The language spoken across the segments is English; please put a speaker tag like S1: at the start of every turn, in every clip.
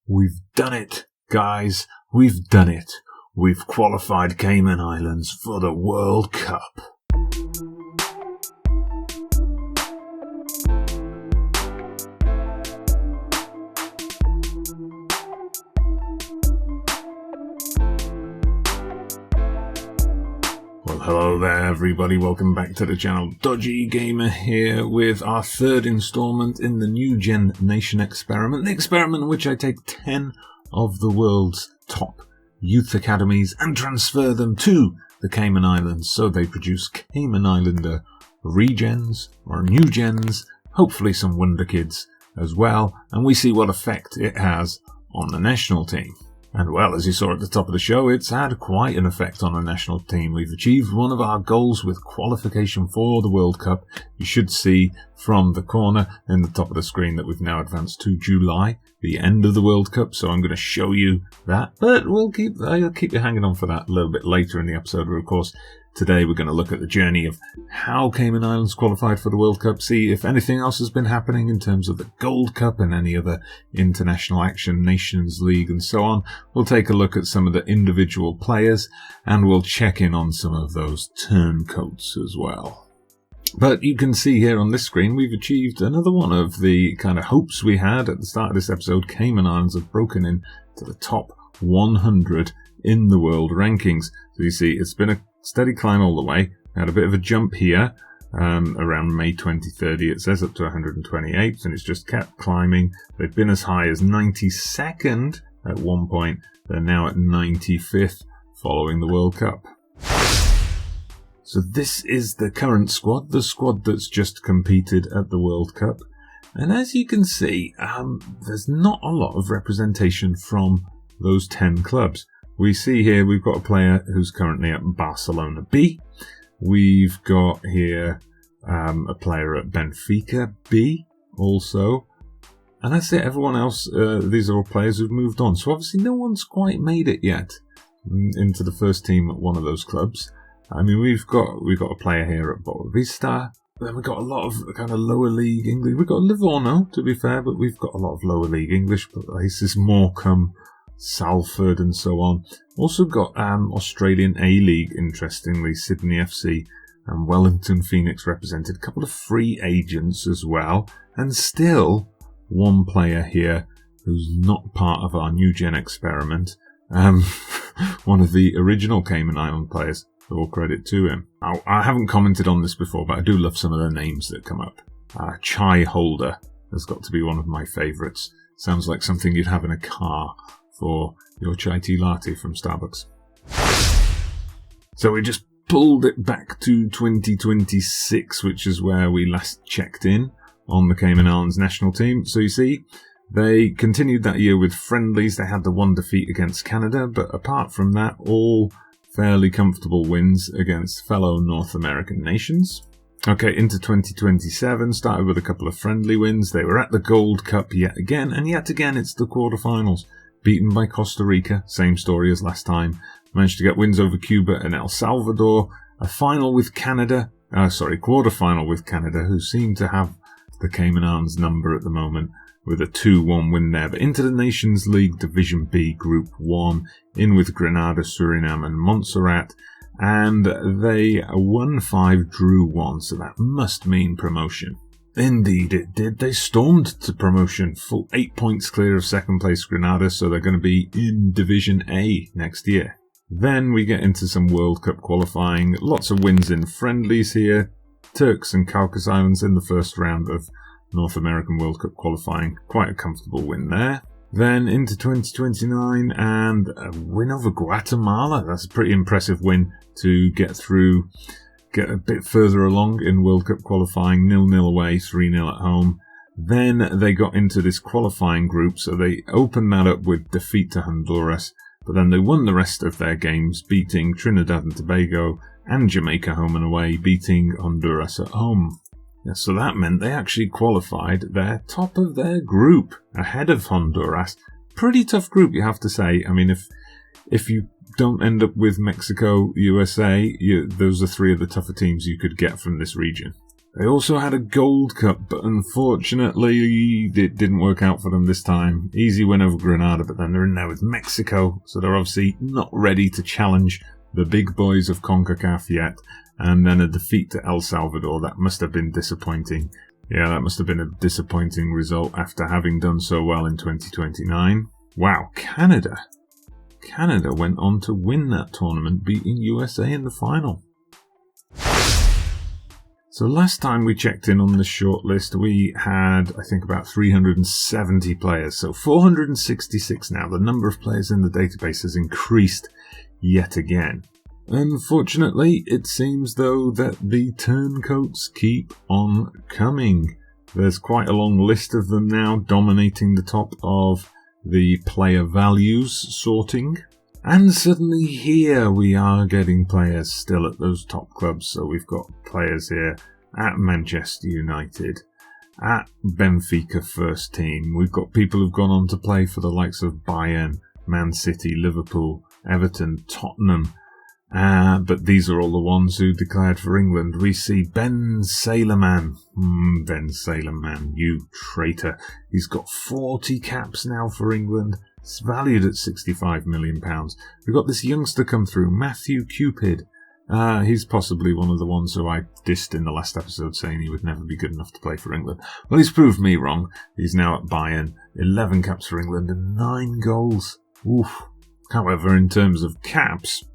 S1: We've done it, guys. We've done it. We've qualified Cayman Islands for the World Cup. Well, hello there, everybody. Welcome back to the channel. Dodgy Gamer here with our third installment in the Newgen Nation experiment. The experiment in which I take 10 of the world's top youth academies and transfer them to the Cayman Islands so they produce Cayman Islander regens or newgens, hopefully some wonderkids as well, and we see what effect it has on the national team. And well, as you saw at the top of the show, it's had quite an effect on the national team. We've achieved one of our goals with qualification for the World Cup. You should see from the corner in the top of the screen that we've now advanced to July, the end of the World Cup. So I'm going to show you that, but I'll keep you hanging on for that a little bit later in the episode. Of course, today we're going to look at the journey of how Cayman Islands qualified for the World Cup, see if anything else has been happening in terms of the Gold Cup and any other international action, Nations League and so on. We'll take a look at some of the individual players and we'll check in on some of those turncoats as well. But you can see here on this screen we've achieved another one of the kind of hopes we had at the start of this episode. Cayman Islands have broken in to the top 100 in the world rankings. So you see it's been a steady climb all the way. We had a bit of a jump here around May 2030, it says, up to 128th, and it's just kept climbing. They've been as high as 92nd at one point. They're now at 95th following the World Cup. So this is the current squad, the squad that's just competed at the World Cup. And as you can see, there's not a lot of representation from those 10 clubs. We see here we've got a player who's currently at Barcelona B. We've got here a player at Benfica B also. And that's it. Everyone else, these are all players who've moved on. So obviously no one's quite made it yet into the first team at one of those clubs. I mean, we've got a player here at Boavista. Then we've got a lot of kind of lower league English. We've got Livorno, to be fair, but we've got a lot of lower league English places, Morecambe, Salford and so on. Also got Australian A-League, interestingly, Sydney FC and Wellington Phoenix represented. A couple of free agents as well. And still one player here who's not part of our Newgen experiment. One of the original Cayman Island players. All credit to him. I haven't commented on this before, but I do love some of the names that come up. Chai Holder has got to be one of my favourites. Sounds like something you'd have in a car for your chai tea latte from Starbucks. So we just pulled it back to 2026, which is where we last checked in on the Cayman Islands national team. So you see, they continued that year with friendlies. They had the one defeat against Canada, but apart from that, all fairly comfortable wins against fellow North American nations. Okay, into 2027, started with a couple of friendly wins. They were at the Gold Cup yet again, and yet again it's the quarterfinals. Beaten by Costa Rica, same story as last time. Managed to get wins over Cuba and El Salvador. A final with Canada, quarterfinal with Canada, who seem to have the Cayman Islands number at the moment, with a 2-1 win there. But into the Nations League Division B Group 1, in with Grenada, Suriname and Montserrat, and they won 5, drew 1, so that must mean promotion. Indeed it did. They stormed to promotion, full 8 points clear of second place Grenada, so they're going to be in Division A next year. Then we get into some World Cup qualifying, lots of wins in friendlies here. Turks and Caicos Islands in the first round of North American World Cup qualifying, quite a comfortable win there. Then into 2029 and a win over Guatemala. That's a pretty impressive win to get through, get a bit further along in World Cup qualifying. 0-0 away, 3-0 at home. Then they got into this qualifying group, so they opened that up with defeat to Honduras, but then they won the rest of their games, beating Trinidad and Tobago and Jamaica home and away, beating Honduras at home. So that meant they actually qualified their top of their group ahead of Honduras. Pretty tough group, you have to say. I mean, if you don't end up with Mexico, USA, those are 3 of the tougher teams you could get from this region. They also had a Gold Cup, but unfortunately it didn't work out for them this time. Easy win over Grenada, but then they're in there with Mexico, so they're obviously not ready to challenge the big boys of CONCACAF yet. And then a defeat to El Salvador. That must have been disappointing. Yeah, that must have been a disappointing result after having done so well in 2029. Wow, Canada. Canada went on to win that tournament, beating USA in the final. So last time we checked in on the shortlist, we had, I think, about 370 players. So 466 now. The number of players in the database has increased yet again. Unfortunately, it seems though that the turncoats keep on coming. There's quite a long list of them now, dominating the top of the player values sorting. And suddenly here we are getting players still at those top clubs. So we've got players here at Manchester United, at Benfica first team. We've got people who've gone on to play for the likes of Bayern, Man City, Liverpool, Everton, Tottenham. But these are all the ones who declared for England. We see Ben Sailorman. Ben Sailorman, you traitor. He's got 40 caps now for England. It's valued at £65 million. We've got this youngster come through, Matthew Cupid. He's possibly one of the ones who I dissed in the last episode, saying he would never be good enough to play for England. Well, he's proved me wrong. He's now at Bayern, 11 caps for England and 9 goals. Oof. However, in terms of caps,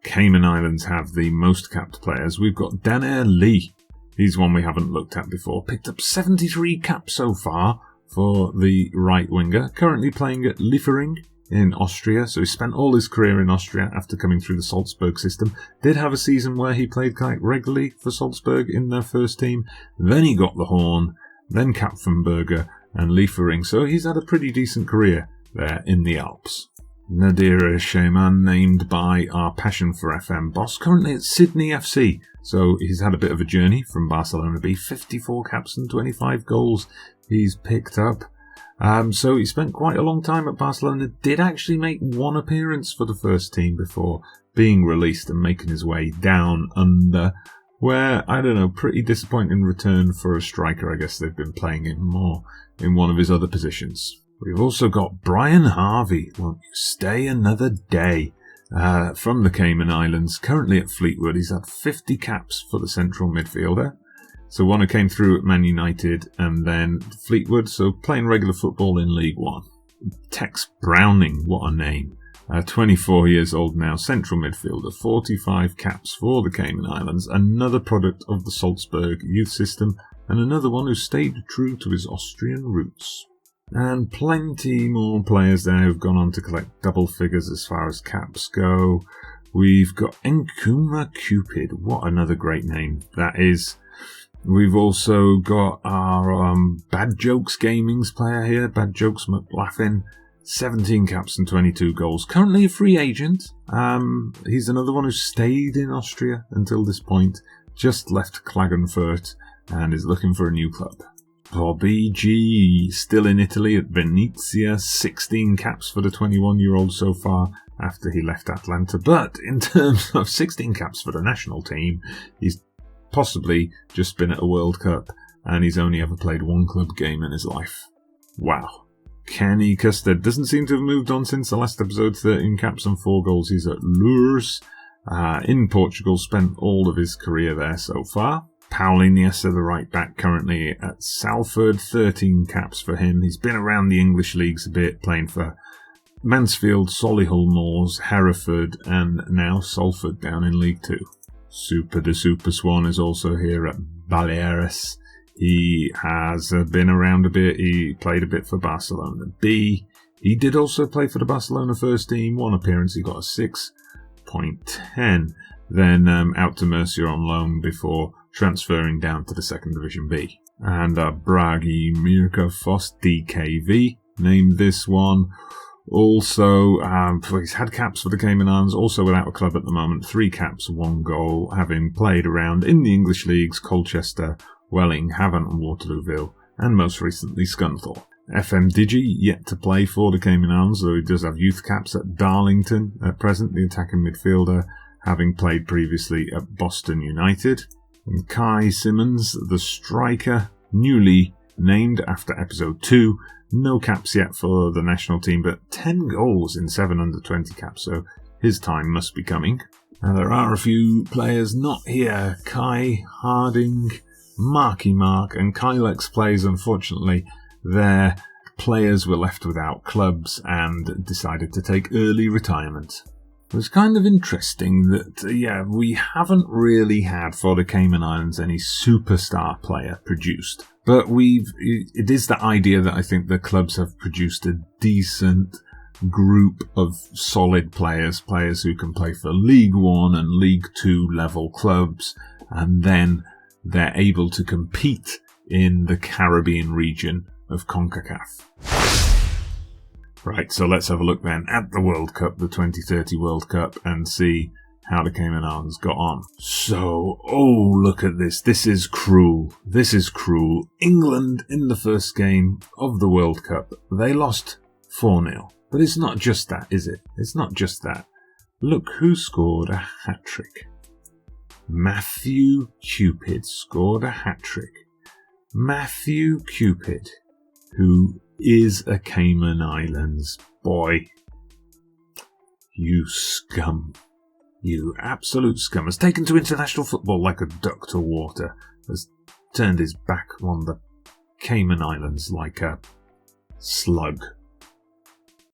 S1: Cayman Islands have the most capped players. We've got Danair Lee. He's one we haven't looked at before. Picked up 73 caps so far for the right winger. Currently playing at Liefering in Austria. So he spent all his career in Austria after coming through the Salzburg system. Did have a season where he played quite regularly for Salzburg in their first team. Then he got the Horn. Then Kapfenberger and Liefering. So he's had a pretty decent career there in the Alps. Nadira Shaman, named by our Passion for FM boss, currently at Sydney FC. So he's had a bit of a journey from Barcelona B. 54 caps and 25 goals he's picked up. So he spent quite a long time at Barcelona. Did actually make one appearance for the first team before being released and making his way down under, where, I don't know, pretty disappointing return for a striker. I guess they've been playing him more in one of his other positions. We've also got Brian Harvey. Won't you stay another day? From the Cayman Islands, currently at Fleetwood. He's had 50 caps for the central midfielder. So one who came through at Man United and then Fleetwood, so playing regular football in League One. Tex Browning, what a name. 24 years old now, central midfielder, 45 caps for the Cayman Islands. Another product of the Salzburg youth system and another one who stayed true to his Austrian roots. And plenty more players there who've gone on to collect double figures as far as caps go. We've got Nkuma Cupid. What another great name that is. We've also got our Bad Jokes Gaming's player here, Bad Jokes McLaughlin. 17 caps and 22 goals. Currently a free agent. He's another one who stayed in Austria until this point. Just left Klagenfurt and is looking for a new club. Bobby G, still in Italy at Venezia, 16 caps for the 21-year-old so far after he left Atlanta. But in terms of 16 caps for the national team, he's possibly just been at a World Cup and he's only ever played one club game in his life. Wow. Kenny Custard doesn't seem to have moved on since the last episode. 13 caps and 4 goals. He's at Lourdes in Portugal, spent all of his career there so far. Paul Iniesta, the right back, currently at Salford, 13 caps for him. He's been around the English leagues a bit, playing for Mansfield, Solihull Moors, Hereford, and now Salford down in League 2. Super de Super Swan is also here at Baleares. He has been around a bit. He played a bit for Barcelona B. He did also play for the Barcelona first team. One appearance, he got a 6.10. Then out to Murcia on loan before transferring down to the second division B. And Bragi Mirka Foss DKV named this one. Also, he's had caps for the Cayman Islands, also without a club at the moment. 3 caps, 1 goal, having played around in the English leagues, Colchester, Welling, Havant and Waterlooville, and most recently Scunthorpe. FM Digi yet to play for the Cayman Islands, though he does have youth caps at Darlington at present, the attacking midfielder, having played previously at Boston United. And Kai Simmons, the striker, newly named after episode 2. No caps yet for the national team, but 10 goals in 7 under-20 caps, so his time must be coming. Now there are a few players not here. Kai, Harding, Marky Mark, and Kylex plays. Unfortunately, their players were left without clubs and decided to take early retirement. It was kind of interesting that, we haven't really had for the Cayman Islands any superstar player produced. But it is the idea that I think the clubs have produced a decent group of solid players who can play for League 1 and League 2 level clubs, and then they're able to compete in the Caribbean region of CONCACAF. Right, so let's have a look then at the World Cup, the 2030 World Cup, and see how the Cayman Islands got on. So, look at this. This is cruel. This is cruel. England, in the first game of the World Cup, they lost 4-0. But it's not just that, is it? It's not just that. Look who scored a hat-trick. Matthew Cupid scored a hat-trick. Matthew Cupid, who is a Cayman Islands boy. You scum. You absolute scum. Has taken to international football like a duck to water. Has turned his back on the Cayman Islands like a slug.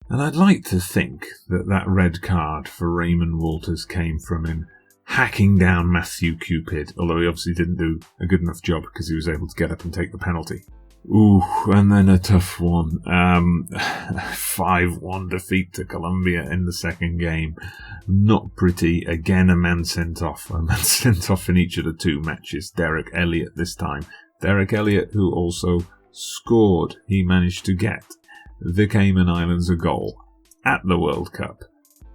S1: And I'd like to think that red card for Raymond Walters came from him hacking down Matthew Cupid, although he obviously didn't do a good enough job because he was able to get up and take the penalty. Ooh, and then a tough one. 5-1 defeat to Colombia in the second game. Not pretty. Again, a man sent off. A man sent off in each of the 2 matches. Derek Elliott this time. Derek Elliott, who also scored. He managed to get the Cayman Islands a goal at the World Cup.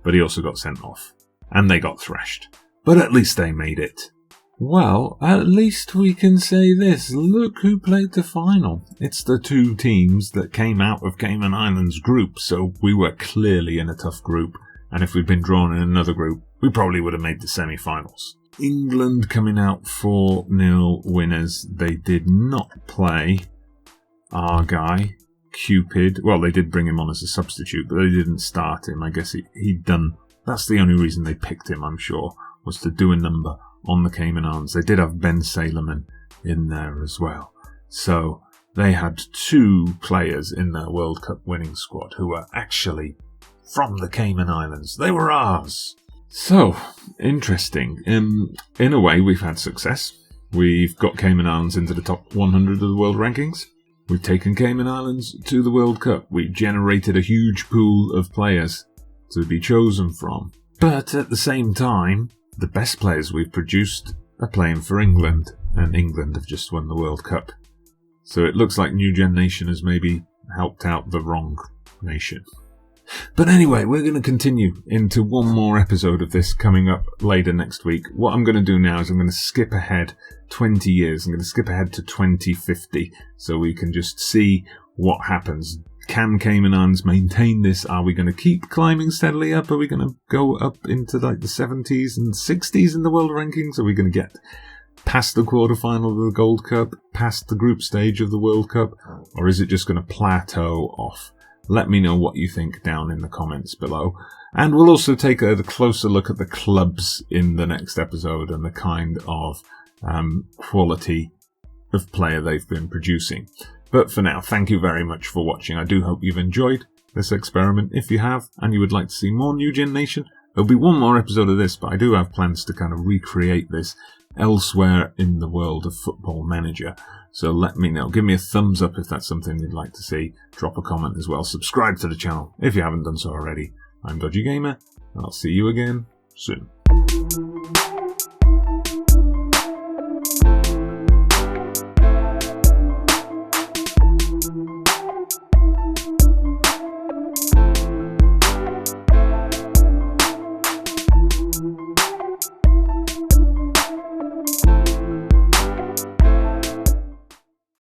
S1: But he also got sent off. And they got thrashed. But at least they made it. Well, at least we can say this. Look who played the final. It's the 2 teams that came out of Cayman Islands group, so we were clearly in a tough group, and if we'd been drawn in another group, we probably would have made the semi-finals. England coming out 4-0 winners. They did not play our guy, Cupid. Well, they did bring him on as a substitute, but they didn't start him. I guess he'd done... That's the only reason they picked him, I'm sure, was to do a number on the Cayman Islands. They did have Ben Sailorman in there as well. So they had 2 players in their World Cup winning squad who were actually from the Cayman Islands. They were ours. So, interesting. In a way, we've had success. We've got Cayman Islands into the top 100 of the world rankings. We've taken Cayman Islands to the World Cup. We've generated a huge pool of players to be chosen from. But at the same time, the best players we've produced are playing for England, and England have just won the World Cup. So it looks like Newgen Nation has maybe helped out the wrong nation. But anyway, we're going to continue into one more episode of this coming up later next week. What I'm going to do now is I'm going to skip ahead 20 years. I'm going to skip ahead to 2050 so we can just see what happens. Can Cayman Islands maintain this? Are we going to keep climbing steadily up? Are we going to go up into like the 70s and 60s in the world rankings? Are we going to get past the quarterfinal of the Gold Cup, past the group stage of the World Cup? Or is it just going to plateau off? Let me know what you think down in the comments below. And we'll also take a closer look at the clubs in the next episode and the kind of quality of player they've been producing. But for now, thank you very much for watching. I do hope you've enjoyed this experiment. If you have, and you would like to see more Newgen Nation, there'll be one more episode of this, but I do have plans to kind of recreate this elsewhere in the world of Football Manager. So let me know. Give me a thumbs up if that's something you'd like to see. Drop a comment as well. Subscribe to the channel if you haven't done so already. I'm Dodgy Gamer, and I'll see you again soon.